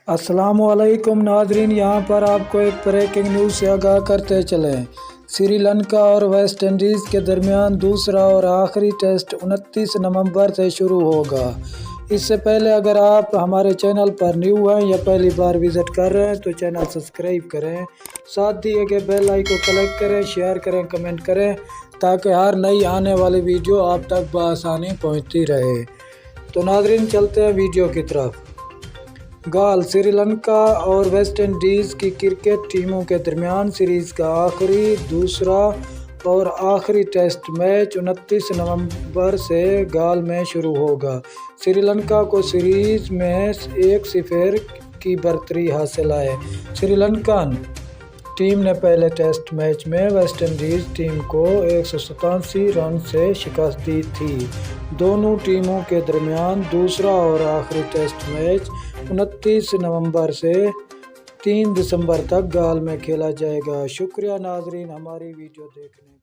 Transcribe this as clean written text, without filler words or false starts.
السلام علیکم ناظرین، یہاں پر آپ کو ایک بریکنگ نیوز سے آگاہ کرتے چلیں۔ سری لنکا اور ویسٹ انڈیز کے درمیان دوسرا اور آخری ٹیسٹ 29 نومبر سے شروع ہوگا۔ اس سے پہلے اگر آپ ہمارے چینل پر نیو ہیں یا پہلی بار وزٹ کر رہے ہیں تو چینل سبسکرائب کریں، ساتھ دیے گئے بیل آئیکن کو کلک کریں، شیئر کریں، کمنٹ کریں تاکہ ہر نئی آنے والی ویڈیو آپ تک بآسانی پہنچتی رہے۔ تو ناظرین چلتے ہیں ویڈیو کی طرف۔ گال سری لنکا اور ویسٹ انڈیز کی کرکٹ ٹیموں کے درمیان سیریز کا دوسرا اور آخری ٹیسٹ میچ 29 نومبر سے گال میں شروع ہوگا۔ سری لنکا کو سیریز میں 1-0 کی برتری حاصل ہے۔ سری لنکن ٹیم نے پہلے ٹیسٹ میچ میں ویسٹ انڈیز ٹیم کو 187 رن سے شکست دی تھی۔ دونوں ٹیموں کے درمیان دوسرا اور آخری ٹیسٹ میچ 29 نومبر سے 3 دسمبر تک گال میں کھیلا جائے گا۔ شکریہ ناظرین ہماری ویڈیو دیکھنے